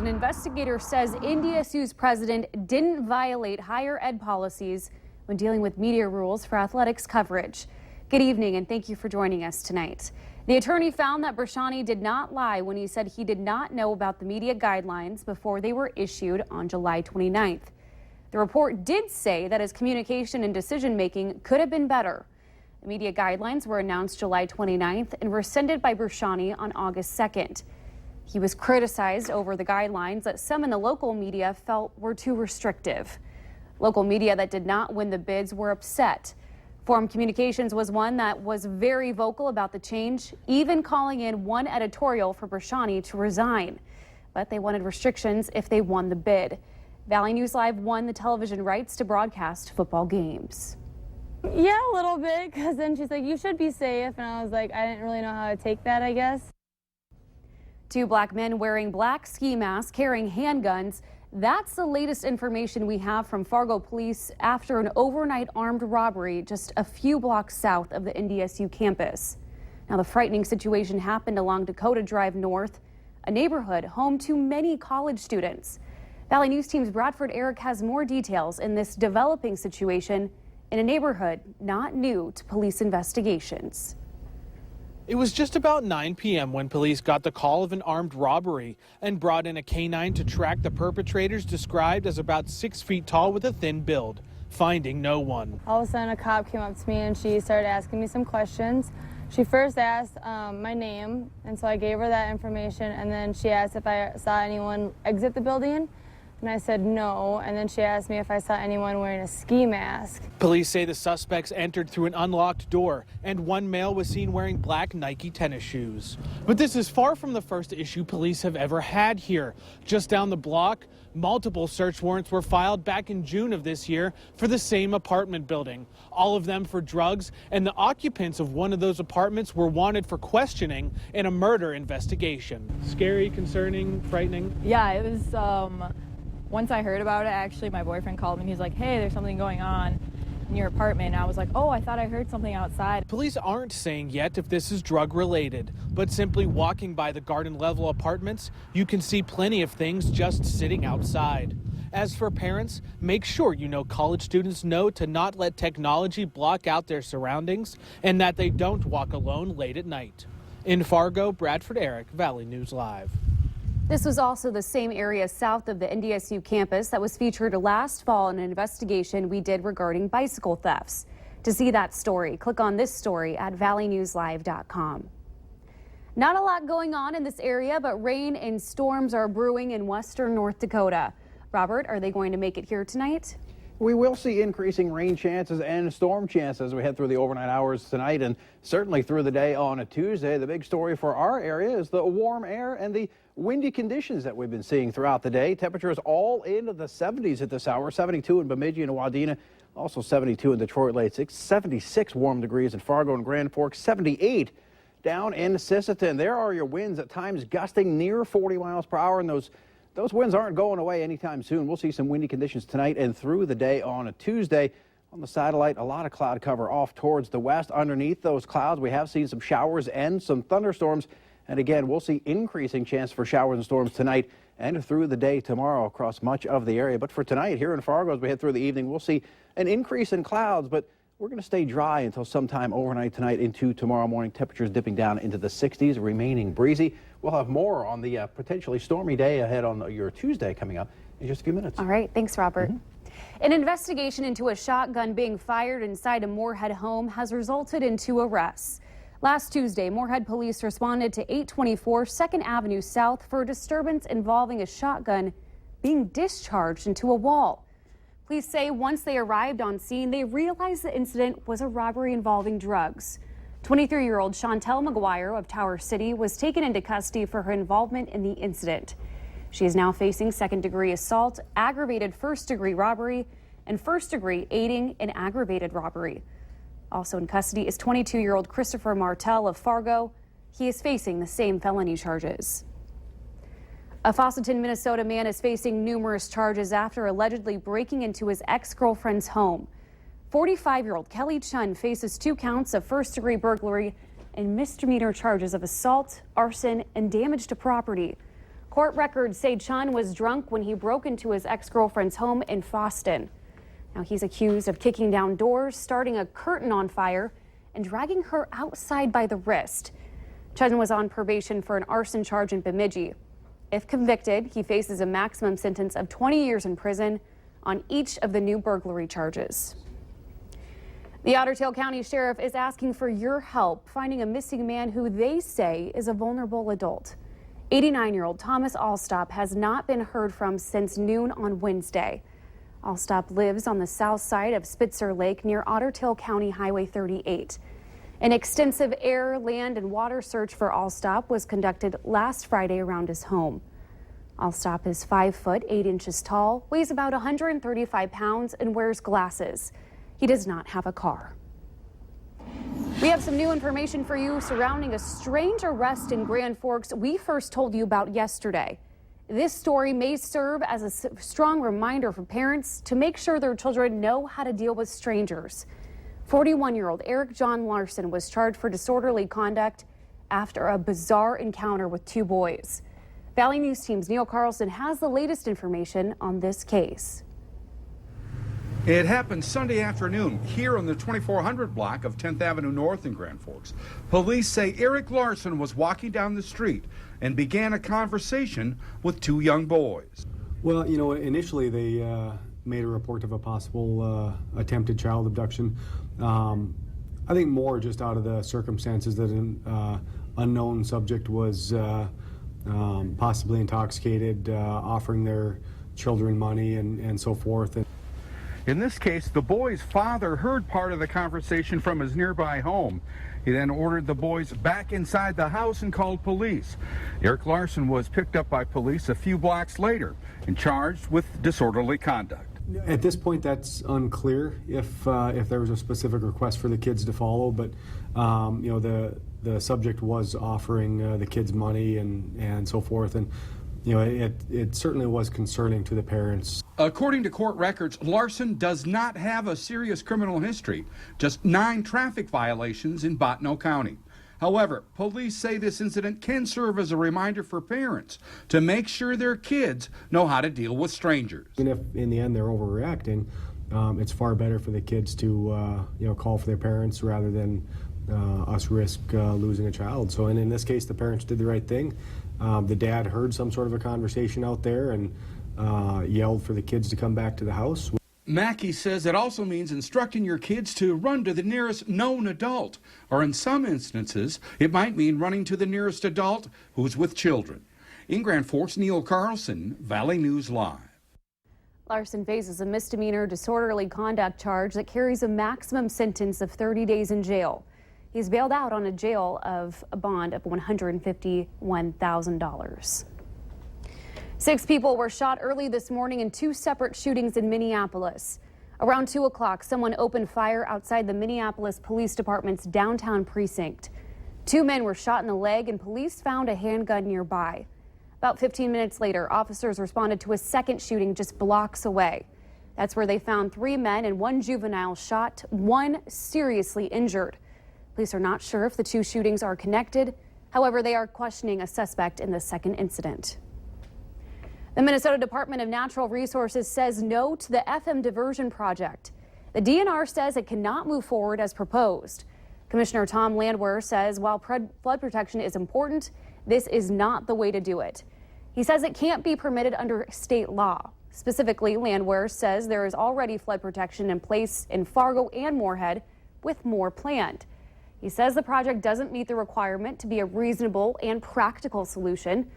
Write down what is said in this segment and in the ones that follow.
investigator says NDSU's president didn't violate higher ed policies when dealing with media rules for athletics coverage. Good evening and thank you for joining us tonight. The attorney found that Brashani did not lie when he said he did not know about the media guidelines before they were issued on July 29th. The report did say that his communication and decision making could have been better. The media guidelines were announced July 29th and rescinded by Brashani on August 2nd. He was criticized over the guidelines that some in the local media felt were too restrictive. Local media that did not win the bids were upset. Forum Communications was one that was very vocal about the change, even calling in one editorial for Brashani to resign. But they wanted restrictions if they won the bid. Valley News Live won the television rights to broadcast football games. Yeah, a little bit, because then she's like, you should be safe. And I was like, I didn't really know how to take that, I guess. Two black men wearing black ski masks, carrying handguns. That's the latest information we have from Fargo police after an overnight armed robbery just a few blocks south of the NDSU campus. Now, the frightening situation happened along Dakota Drive North, a neighborhood home to many college students. Valley News Team's Bradford Eric has more details in this developing situation in a neighborhood not new to police investigations. It was just about 9 p.m. when police got the call of an armed robbery and brought in a canine to track the perpetrators, described as about 6 feet tall with a thin build, finding no one. All of a sudden, a cop came up to me and she started asking me some questions. She first asked my name, and so I gave her that information, and then she asked if I saw anyone exit the building. And I said no, and then she asked me if I saw anyone wearing a ski mask. Police say the suspects entered through an unlocked door, and one male was seen wearing black Nike tennis shoes. But this is far from the first issue police have ever had here. Just down the block, multiple search warrants were filed back in June of this year for the same apartment building, all of them for drugs, and the occupants of one of those apartments were wanted for questioning in a murder investigation. Scary, concerning, frightening? Yeah, it was, once I heard about it, actually, my boyfriend called me and he's like, hey, there's something going on in your apartment. And I was like, oh, I thought I heard something outside. Police aren't saying yet if this is drug related, but simply walking by the garden level apartments, you can see plenty of things just sitting outside. As for parents, make sure you know college students know to not let technology block out their surroundings and that they don't walk alone late at night. In Fargo, Bradford Eric, Valley News Live. This was also the same area south of the NDSU campus that was featured last fall in an investigation we did regarding bicycle thefts. To see that story, click on this story at valleynewslive.com. Not a lot going on in this area, but rain and storms are brewing in western North Dakota. Robert, are they going to make it here tonight? We will see increasing rain chances and storm chances as we head through the overnight hours tonight and certainly through the day on a Tuesday. The big story for our area is the warm air and the windy conditions that we've been seeing throughout the day. Temperatures all into the 70s at this hour, 72 in Bemidji and Wadena, also 72 in Detroit Lake, 76 warm degrees in Fargo and Grand Forks, 78 down in Sisseton. There are your winds at times gusting near 40 miles per hour, and those winds aren't going away anytime soon. We'll see some windy conditions tonight and through the day on a Tuesday. On the satellite, a lot of cloud cover off towards the west. Underneath those clouds, we have seen some showers and some thunderstorms. And again, we'll see increasing chance for showers and storms tonight and through the day tomorrow across much of the area. But for tonight here in Fargo, as we head through the evening, we'll see an increase in clouds, but we're going to stay dry until sometime overnight tonight into tomorrow morning. Temperatures dipping down into the 60s, remaining breezy. We'll have more on the potentially stormy day ahead on your Tuesday coming up in just a few minutes. All right. Thanks, Robert. An investigation into a shotgun being fired inside a Moorhead home has resulted in 2 arrests. Last Tuesday, Moorhead police responded to 824 2nd Avenue South for a disturbance involving a shotgun being discharged into a wall. Police say once they arrived on scene, they realized the incident was a robbery involving drugs. 23-year-old Chantel McGuire of Tower City was taken into custody for her involvement in the incident. She is now facing second-degree assault, aggravated first-degree robbery, and first-degree aiding in aggravated robbery. Also in custody is 22-year-old Christopher Martell of Fargo. He is facing the same felony charges. A Fossilton, Minnesota man is facing numerous charges after allegedly breaking into his ex-girlfriend's home. 45-year-old Kelly Chun faces 2 counts of first-degree burglary and misdemeanor charges of assault, arson, and damage to property. Court records say Chun was drunk when he broke into his ex-girlfriend's home in Foston. Now he's accused of kicking down doors, starting a curtain on fire, and dragging her outside by the wrist. Chun was on probation for an arson charge in Bemidji. If convicted, he faces a maximum sentence of 20 years in prison on each of the new burglary charges. The Otter Tail County Sheriff is asking for your help finding a missing man who they say is a vulnerable adult. 89-year-old Thomas Alstop has not been heard from since noon on Wednesday. Alstop lives on the south side of Spitzer Lake near Otter Tail County Highway 38. An extensive air, land, and water search for Alstop was conducted last Friday around his home. Alstop is 5 foot 8 inches tall, weighs about 135 pounds, and wears glasses. He does not have a car. We have some new information for you surrounding a strange arrest in Grand Forks we first told you about yesterday. This story may serve as a strong reminder for parents to make sure their children know how to deal with strangers. 41-year-old Eric John Larson was charged for disorderly conduct after a bizarre encounter with 2 boys. Valley News Team's Neil Carlson has the latest information on this case. It happened Sunday afternoon here on the 2400 block of 10th Avenue North in Grand Forks. Police say Eric Larson was walking down the street and began a conversation with 2 young boys. Well, you know, initially they made a report of a possible attempted child abduction. I think more just out of the circumstances that an unknown subject was possibly intoxicated, offering their children money and so forth. In this case, the boy's father heard part of the conversation from his nearby home. He then ordered the boys back inside the house and called police. Eric Larson was picked up by police a few blocks later and charged with disorderly conduct. At this point, that's unclear if there was a specific request for the kids to follow, but you know, the subject was offering the kids money and so forth, and you know, it certainly was concerning to the parents. According to court records, Larson does not have a serious criminal history, just 9 traffic violations in Bottineau County. However, police say this incident can serve as a reminder for parents to make sure their kids know how to deal with strangers. And if in the end they're overreacting, it's far better for the kids to you know, call for their parents rather than us risk losing a child. So, and in this case, the parents did the right thing. The dad heard some sort of a conversation out there and yelled for the kids to come back to the house. Mackey says it also means instructing your kids to run to the nearest known adult, or in some instances, it might mean running to the nearest adult who's with children. In Grand Forks, Neil Carlson, Valley News Live. Larson faces a misdemeanor disorderly conduct charge that carries a maximum sentence of 30 days in jail. He's bailed out on a bond of $151,000. 6 people were shot early this morning in 2 separate shootings in Minneapolis. Around 2 o'clock, someone opened fire outside the Minneapolis Police Department's downtown precinct. 2 men were shot in the leg and police found a handgun nearby. About 15 minutes later, officers responded to a second shooting just blocks away. That's where they found 3 men and 1 juvenile shot, 1 seriously injured. Police are not sure if the 2 shootings are connected. However, they are questioning a suspect in the second incident. The Minnesota Department of Natural Resources says no to the FM diversion project. The DNR says it cannot move forward as proposed. Commissioner Tom Landwehr says while flood protection is important, this is not the way to do it. He says it can't be permitted under state law. Specifically, Landwehr says there is already flood protection in place in Fargo and Moorhead, with more planned. He says the project doesn't meet the requirement to be a reasonable and practical solution.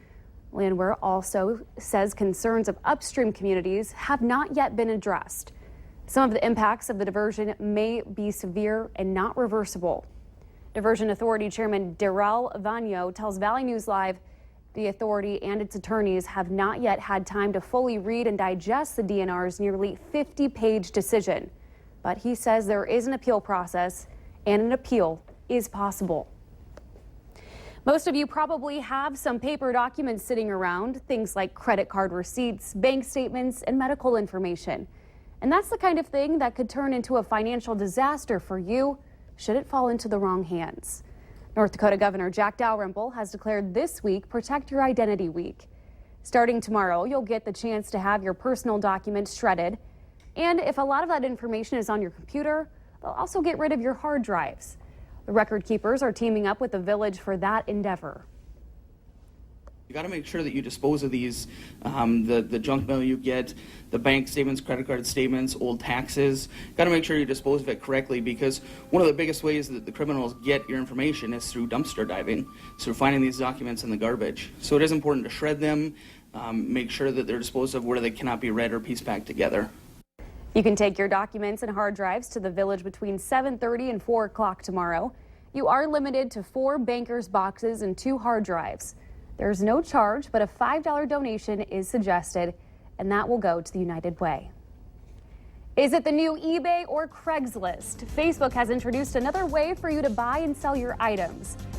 Landwehr also says concerns of upstream communities have not yet been addressed. Some of the impacts of the diversion may be severe and not reversible. Diversion Authority Chairman Darrell Vanyo tells Valley News Live the authority and its attorneys have not yet had time to fully read and digest the DNR's nearly 50-page decision. But he says there is an appeal process and an appeal is possible. Most of you probably have some paper documents sitting around, things like credit card receipts, bank statements, and medical information. And that's the kind of thing that could turn into a financial disaster for you should it fall into the wrong hands. North Dakota Governor Jack Dalrymple has declared this week Protect Your Identity Week. Starting tomorrow, you'll get the chance to have your personal documents shredded. And if a lot of that information is on your computer, they'll also get rid of your hard drives. The record keepers are teaming up with the village for that endeavor. You got to make sure that you dispose of these, the junk mail you get, the bank statements, credit card statements, old taxes. Got to make sure you dispose of it correctly, because one of the biggest ways that the criminals get your information is through dumpster diving, through finding these documents in the garbage. So it is important to shred them, make sure that they're disposed of where they cannot be read or pieced back together. You can take your documents and hard drives to the village between 7:30 and 4 o'clock tomorrow. You are limited to 4 bankers boxes and 2 hard drives. There's no charge, but a $5 donation is suggested, and that will go to the United Way. Is it the new eBay or Craigslist? Facebook has introduced another way for you to buy and sell your items.